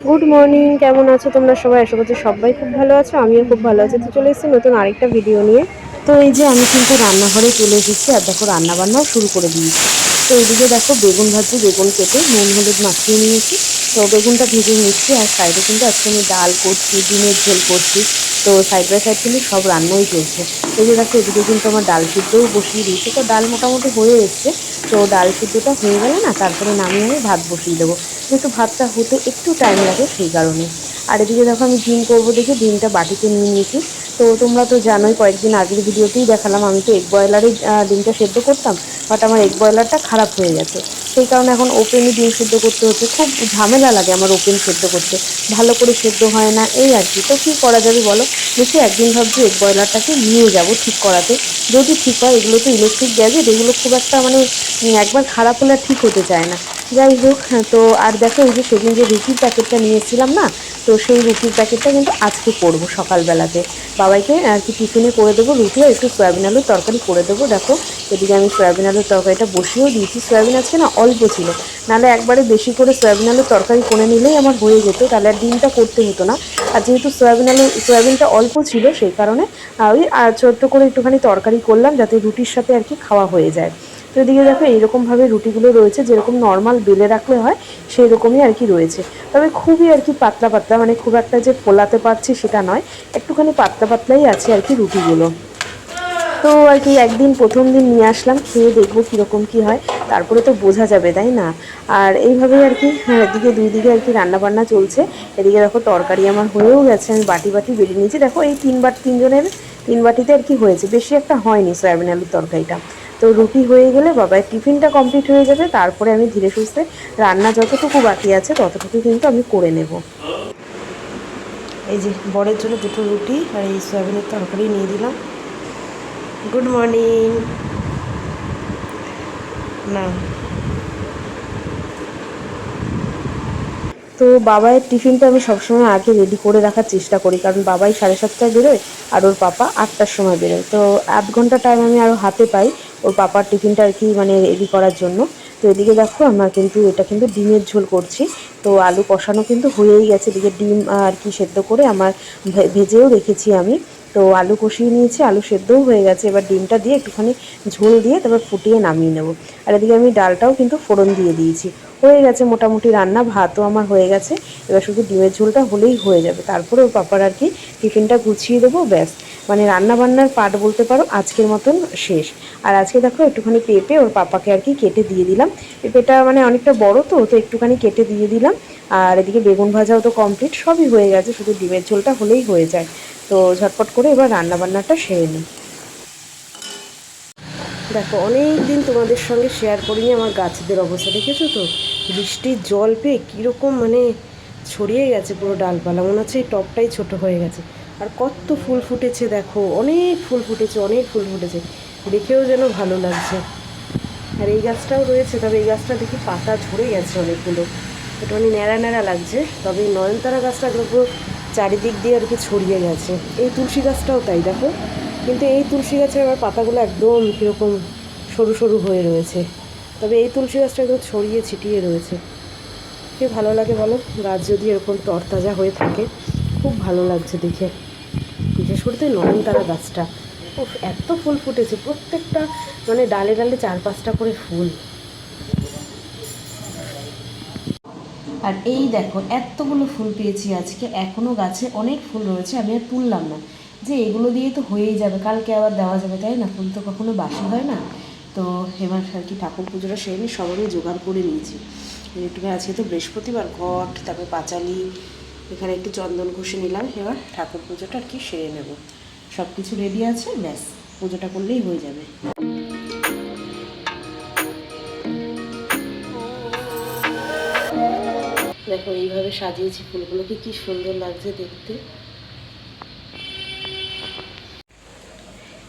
Good morning, কেমন আছো তোমরা সবাই? আশা করছি সবাই খুব ভালো আছো, আমিও খুব ভালো আছি। তো চলে এসেছি নতুন আরেকটা ভিডিও নিয়ে। তো এই যে আমি কিন্তু রান্নাঘরে চলে এসেছি, আর দেখো রান্না বান্নাও শুরু করে দিয়েছি। তো এইদিকে দেখো বেগুন ভাজি, বেগুন কেটে নুন হলুদ মাখিয়ে নিয়েছি। তো বেগুনটা ভেজে নিচ্ছি, আর সাইডে কিন্তু আজকে আমি ডাল করছি, ডিমের ঝোল করছি। তো সাইড বাই সাইড কিন্তু সব রান্নাই চলছে। এই যে দেখো এদিকে কিন্তু আমার ডাল সিদ্ধও বসিয়ে দিয়েছি। তো ডাল মোটামুটি হয়ে এসছে। তো ডাল সিদ্ধটা হয়ে গেলে না, তারপরে নামিয়ে আমি ভাত বসিয়ে দেবো, যেহেতু ভাতটা হতে একটু টাইম লাগে সেই কারণে। আর এদিকে দেখো আমি ডিম করবো দেখে ডিমটা বাটিতে নিয়ে নিয়েছি। তো তোমরা তো জানোই, কয়েকদিন আগের ভিডিওতেই দেখালাম আমি তো এগ বয়লারে ডিমটা সেদ্ধ করতাম, বাট আমার এগ বয়লারটা খারাপ হয়ে গেছে। সেই কারণে এখন ওপেনই ডিম সেদ্ধ করতে হচ্ছে। খুব ঝামেলা লাগে আমার ওপেন সেদ্ধ করতে, ভালো করে সেদ্ধ হয় না, এই আর কি। তো কী করা যাবে বলো? দেখি একদিন ভাবছি এগ বয়লারটাকে নিয়ে যাব ঠিক করাতে, যদি ঠিক হয়। এগুলো তো ইলেকট্রিক গ্যাজেট, এগুলো খুব একটা মানে একবার খারাপ হলে আর ঠিক হতে চায় না। যাই হোক, হ্যাঁ। তো আর দেখো এই যে সেদিন যে রুটির প্যাকেটটা নিয়েছিলাম না, তো সেই রুটির প্যাকেটটা কিন্তু আজকে করবো সকালবেলাতে। বাবাইকে আর কি টিফিনে করে দেবো রুটি, আর একটু সয়াবিন আলুর তরকারি করে দেবো। দেখো এদিকে আমি সয়াবিন আলুর তরকারিটা বসিয়েও দিয়েছি। সয়াবিন আজকে না অল্প ছিল, নাহলে একবারে বেশি করে সয়াবিন আলুর তরকারি করে নিলেই আমার হয়ে যেত, তাহলে আর ডিমটা করতে হতো না। আর যেহেতু সয়াবিনটা অল্প ছিল, সেই কারণে ওই ছোট্ট করে একটুখানি তরকারি করলাম, যাতে রুটির সাথে আর কি খাওয়া হয়ে যায়। তো এদিকে দেখো এইরকমভাবে রুটিগুলো রয়েছে, যেরকম নর্মাল বেলে রাখলে হয় সেই রকমই আর কি রয়েছে। তবে খুবই আর কি পাতলা পাতলা, মানে খুব একটা যে ফোলাতে পারছি সেটা নয়, একটুখানি পাতলা পাতলাই আছে আর কি রুটিগুলো। তো আর কি একদিন প্রথম দিন নিয়ে আসলাম, খেয়ে দেখবো কীরকম কী হয়, তারপরে তো বোঝা যাবে, তাই না? আর এইভাবেই আর কি, হ্যাঁ, এদিকে দুই দিকে আর কি রান্নাবান্না চলছে। এদিকে দেখো তরকারি আমার হয়েও গেছে, আমি বাটি বাটি বেরিয়ে নিয়েছি। দেখো এই তিনজনের তিন বাটিতে আর কি হয়েছে, বেশি একটা হয়নি সয়াবিন আলুর তরকারিটা। তো রুটি হয়ে গেলে বাবার টিফিনটা কমপ্লিট হয়ে যাবে, তারপরে আমি ধীরে সুস্থে রান্না যতটুকু বাকি আছে ততটুকু কিন্তু আমি করে নেব। এই যে বরের জন্য দুটো রুটি আর এই সয়াবিনের তরকারি নিয়ে দিলাম। Good morning. না, তো বাবাইয়ের টিফিনটা আমি সবসময় আগে রেডি করে রাখার চেষ্টা করি, কারণ বাবাই 7:30টায় বেরোয় আর ওর পাপা 8টার সময় বেরোয়। তো আধ ঘন্টা টাইম আমি আরও হাতে পাই ওর পাপার টিফিনটা আর কি মানে রেডি করার জন্য। তো এদিকে দেখো আমার কিন্তু এটা কিন্তু ডিমের ঝোল করছি। তো আলু কষানো কিন্তু হয়েই গেছে, এদিকে ডিম আর কি সেদ্ধ করে আমার ভেজেও রেখেছি আমি। তো আলু কষিয়ে নিয়েছি, আলু সেদ্ধও হয়ে গেছে, এবার ডিমটা দিয়ে একটুখানি ঝোল দিয়ে তারপর ফুটিয়ে নামিয়ে নেব। আর এদিকে আমি ডালটাও কিন্তু ফোড়ন দিয়ে দিয়েছি। হয়ে গেছে মোটামুটি রান্না, ভাতও আমার হয়ে গেছে। এবার শুধু ডিমের ঝোলটা হলেই হয়ে যাবে, তারপরে ওর পাপার আর কি টিফিনটা গুছিয়ে দেবো, ব্যাস। মানে রান্না বান্নার পার্ট বলতে পারো আজকের মতন শেষ। আর আজকে দেখো একটুখানি পেঁপে ওর পাপাকে আর কি কেটে দিয়ে দিলাম। পেঁপেটা মানে অনেকটা বড়, তো তো একটুখানি কেটে দিয়ে দিলাম। আর এদিকে বেগুন ভাজাও তো কমপ্লিট, সবই হয়ে গেছে, শুধু ডিমের ঝোলটা হলেই হয়ে যায়। তো ঝটপট করে এবার রান্না বান্নাটা সেরে নিই। দেখো অনেক দিন তোমাদের সঙ্গে শেয়ার করিনি আমার গাছদের অবস্থা, দেখেছো তো? বৃষ্টির জল পেয়ে কীরকম মানে ছড়িয়ে গেছে পুরো ডালপালা, মনে হচ্ছে এই টবটাই ছোট হয়ে গেছে। আর কত ফুল ফুটেছে দেখো, অনেক ফুল ফুটেছে, অনেক ফুল ফুটেছে, দেখেও যেন ভালো লাগছে। আর এই গাছটাও রয়েছে, তবে এই গাছটা দেখি পাতা ঝরে গেছে অনেকগুলো, একটুখানি ন্যাড়া ন্যাড়া লাগছে। তবে এই নয়নতারা গাছটা পুরো চারিদিক দিয়ে আর কি ছড়িয়ে গেছে। এই তুলসী গাছটাও তাই দেখো, কিন্তু এই তুলসী গাছের আবার পাতাগুলো একদম কীরকম সরু সরু হয়ে রয়েছে। তবে এই তুলসী গাছটা একদম ছড়িয়ে ছিটিয়ে রয়েছে। কে ভালো লাগে বলো, গাছ যদি এরকম তরতাজা হয়ে থাকে, খুব ভালো লাগছে দেখে। বিশেষ করে নয়নতারা গাছটা, ও এত ফুল ফুটেছে, প্রত্যেকটা মানে ডালে ডালে 4-5টা করে ফুল। আর এই দেখো এতগুলো ফুল পেয়েছি আজকে, এখনও গাছে অনেক ফুল রয়েছে, আমি আর তুললাম না, যে এগুলো দিয়ে তো হয়েই যাবে, কালকে আবার দেওয়া যাবে, তাই না? ফুল তো কখনো বাসি হয় না। তো এবার আর কি ঠাকুর পুজোটা সেরে নিয়ে সবারই জোগাড় করে নিয়েছি। একটু আজকে তো বৃহস্পতিবার, ঘট তারপরে পাঁচালি, এখানে একটু চন্দন ঘষে নিলাম। এবার ঠাকুর পুজোটা আর কি সেরে নেব, সব কিছু রেডি আছে, ব্যাস পুজোটা করলেই হয়ে যাবে। দেখো এইভাবে সাজিয়েছি ফুলগুলোকে, কি সুন্দর লাগছে দেখতে।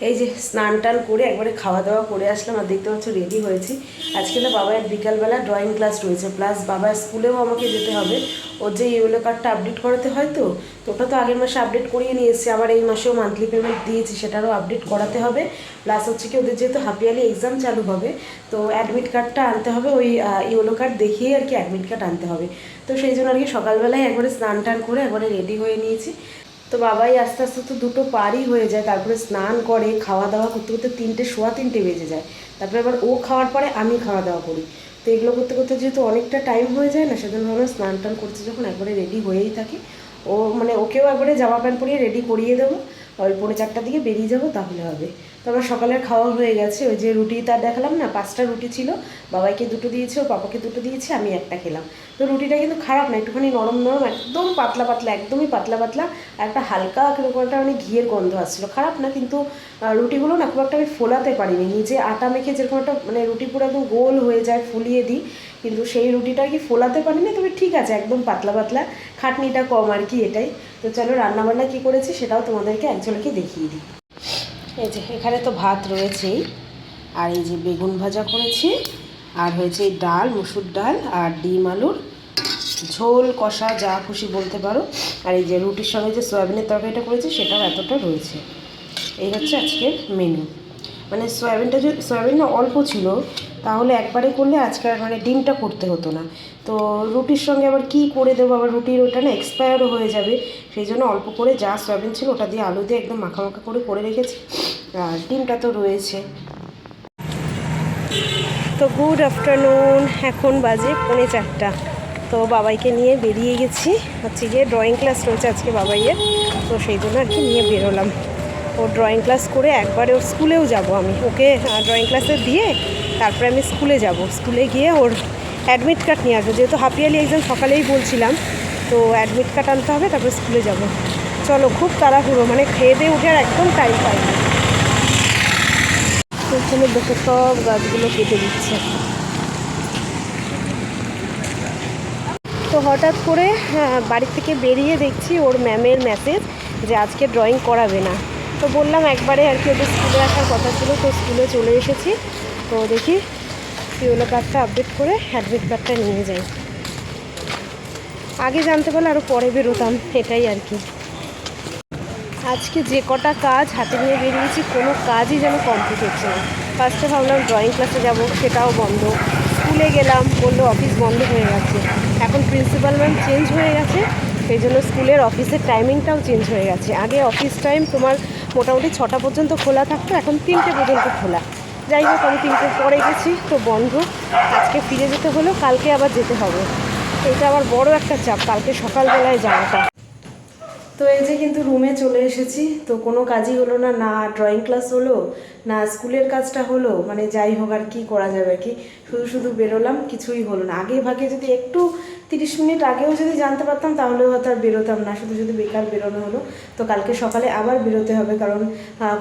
এই যে স্নান টান করে একবারে খাওয়া দাওয়া করে আসলাম, আর দেখতে পাচ্ছ রেডি হয়েছি। আজকে না বাবার বিকালবেলা ড্রয়িং ক্লাস রয়েছে, প্লাস বাবার স্কুলেও আমাকে যেতে হবে। ওর যে ইয়েলো কার্ডটা আপডেট করাতে হয়, তো ওটা তো আগের মাসে আপডেট করিয়ে নিয়ে এসেছি, আবার এই মাসেও মান্থলি পেমেন্ট দিয়েছি, সেটারও আপডেট করাতে হবে। প্লাস হচ্ছে কি ওদের যেহেতু হাফ ইয়ারলি এক্সাম চালু হবে, তো অ্যাডমিট কার্ডটা আনতে হবে, ওই ইয়েলো কার্ড দেখিয়ে আর কি অ্যাডমিট কার্ড আনতে হবে। তো সেই জন্য আর কি সকালবেলায় একবারে স্নান টান করে একবারে রেডি হয়ে নিয়েছি। তো বাবাই আস্তে আস্তে তো দুটো পারই হয়ে যায়, তারপরে স্নান করে খাওয়া দাওয়া করতে করতে 3টে সোয়া 3টে বেজে যায়। তারপরে আবার ও খাওয়ার পরে আমি খাওয়া দাওয়া করি। তো এগুলো করতে করতে যেহেতু অনেকটা টাইম হয়ে যায় না, সেজন্য ভাবলাম স্নান টান করতে যখন একবারে রেডি হয়েই থাকি, ও মানে ওকেও একবারে জামা প্যান্ট পরিয়ে রেডি করিয়ে দেবো, ওই 4:45টার দিকে বেরিয়ে যাবো, তাহলে হবে। তো আমার সকালের খাওয়া হয়ে গেছে, ওই যে রুটি তার দেখালাম না, 5টা রুটি ছিল, বাবাইকে 2টো দিয়েছে, ও পাপাকে 2টো দিয়েছে, আমি একটা খেলাম। তো রুটিটা কিন্তু খারাপ না, একটুখানি নরম নরম, একদম পাতলা পাতলা, একদমই পাতলা পাতলা, একটা হালকা কিরকম একটা মানে ঘিয়ের গন্ধ আসছিলো, খারাপ না। কিন্তু রুটিগুলো না খুব একটা আমি ফোলাতে পারিনি, নিজে আটা মেখে যেরকম একটা মানে রুটি পুরো একদম গোল হয়ে যায় ফুলিয়ে দিই, কিন্তু সেই রুটিটা আর কি ফোলাতে পারিনি। তবে ঠিক আছে, একদম পাতলা পাতলা, খাটনিটা কম আর কি, এটাই। তো চলো রান্নাবান্না কী করেছি সেটাও তোমাদেরকে এক ঝলকে দেখিয়ে দিই। এই যে এখানে তো ভাত রয়েছেই, আর এই যে বেগুন ভাজা করেছি, আর হয়েছে এই ডাল, মুসুর ডাল, আর ডিম আলুর ঝোল কষা, যা খুশি বলতে পারো। আর এই যে রুটির সঙ্গে যে সয়াবিনের তরকারিটা করেছি সেটাও এতটা রয়েছে। এই হচ্ছে আজকের মেনু। মানে সয়াবিন না অল্প ছিল, তাহলে একবারে করলে আজকে মানে ডিমটা করতে হতো না। তো রুটির সঙ্গে আবার কি করে দেবো, আবার রুটির ওটা না এক্সপায়ারও হয়ে যাবে, সেই জন্য অল্প করে যা সয়াবিন ছিল ওটা দিয়ে আলু দিয়ে একদম মাখা মাখা করে রেখেছি, আর ডিমটা তো রয়েছে। তো গুড আফটারনুন, এখন বাজে 3:45। তো বাবাইকে নিয়ে বেরিয়ে গেছি, হচ্ছে গিয়ে ড্রয়িং ক্লাস রয়েছে আজকে বাবাইয়ের, তো সেই জন্য আর কি নিয়ে বেরোলাম। ও ড্রয়িং ক্লাস করে একবারে ওর স্কুলেও যাব, আমি ওকে ড্রয়িং ক্লাসে দিয়ে তারপরে আমি স্কুলে যাব, স্কুলে গিয়ে ওর অ্যাডমিট কার্ড নিয়ে আসবো, যেহেতু হাফ ইয়ারলি এক্সাম সকালেই বলছিলাম, তো অ্যাডমিট কার্ড আনতে হবে, তারপরে স্কুলে যাব। চলো, খুব তাড়াহুড়ো, মানে খেয়ে দিয়ে উঠে আর একদম টাইম পাইনি। ওখানে দেখো সব গাছগুলো কেটে দিচ্ছে। তো হঠাৎ করে বাড়ি থেকে বেরিয়ে দেখছি ওর ম্যামের মেসেজ যে আজকে ড্রয়িং করাবে না। তো বললাম একবারে আর কি ওদের স্কুলে আসার কথা ছিল, তো স্কুলে চলে এসেছি। তো দেখি ইয়েলো কার্ডটা আপডেট করে অ্যাডমিট কার্ডটা নিয়ে যাই। আগে জানতে পারলে আরও পরে বেরোতাম, এটাই আর কি। আজকে যে কটা কাজ হাতে নিয়ে বেরিয়েছি, কোনো কাজই যেন কমপ্লিট হচ্ছে না। ফার্স্টে ভাবলাম ড্রয়িং ক্লাসে যাব, সেটাও বন্ধ। স্কুলে গেলাম, বললো অফিস বন্ধ হয়ে গেছে। এখন প্রিন্সিপাল ম্যাম চেঞ্জ হয়ে গেছে, সেই জন্য স্কুলের অফিসের টাইমিংটাও চেঞ্জ হয়ে গেছে। আগে অফিস টাইম তোমার মোটামুটি 6টা পর্যন্ত খোলা থাকতো, এখন 3টে পর্যন্ত খোলা। যাই হোক, আমি 3টের পরে গেছি, তো বন্ধ। আজকে ফিরে যেতে হলো, কালকে আবার যেতে হবে। এটা আবার বড় একটা চাপ, কালকে সকালবেলায় যাওয়াটা। তো এই যে কিন্তু রুমে চলে এসেছি, তো কোনো কাজই হলো না, না ড্রয়িং ক্লাস হলো, না স্কুলের কাজটা হলো, মানে যাই হোক আর কি করা যাবে কি, শুধু শুধু বেরোলাম, কিছুই হলো না। আগে ভাগে যদি একটু 30 মিনিট আগেও যদি জানতে পারতাম, তাহলেও হয়তো আর বেরোতাম না, শুধু শুধু বেকার বেরোনো হলো। তো কালকে সকালে আবার বেরোতে হবে, কারণ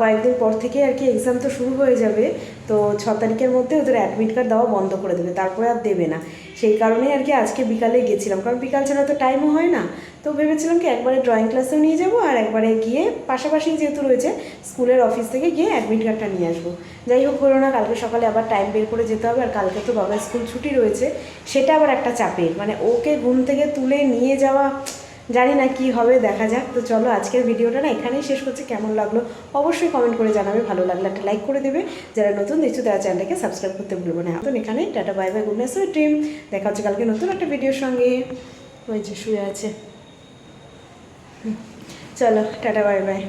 কয়েকদিন পর থেকে আর কি এক্সাম তো শুরু হয়ে যাবে। তো 6 তারিখের মধ্যে ওদের অ্যাডমিট কার্ড দেওয়া বন্ধ করে দেবে, তারপরে আর দেবে না। সেই কারণেই আর কি আজকে বিকালে গেছিলাম, কারণ বিকাল ছাড়া তো টাইমও হয় না। তো ভেবেছিলাম কি একবারে ড্রয়িং ক্লাসেও নিয়ে যাবো, আর একবারে গিয়ে পাশাপাশি যেহেতু রয়েছে স্কুলের অফিস থেকে গিয়ে অ্যাডমিট কার্ডটা নিয়ে আসবো। যাই হোক, হলো না। কালকে সকালে আবার টাইম বের করে যেতে হবে, আর কালকে তো বাবার স্কুল ছুটি রয়েছে, সেটা আবার একটা চাপের, মানে ওকে ঘুম থেকে তুলে নিয়ে যাওয়া, জানি না কি হবে, দেখা যাক। তো চলো, আজকের ভিডিওটা না এখানেই শেষ করছি। কেমন লাগলো অবশ্যই কমেন্ট করে জানাবে, ভালো লাগলে একটা লাইক করে দেবে, যারা নতুন দেখছো তারা চ্যানেলটাকে সাবস্ক্রাইব করতে ভুলবো না। এখন এখানে tata bye bye, good night, sweet dream. দেখা হচ্ছে কালকে নতুন একটা ভিডিওর সঙ্গে। ওই যে শুয়ে আছে, চলো টাটা বাই বাই।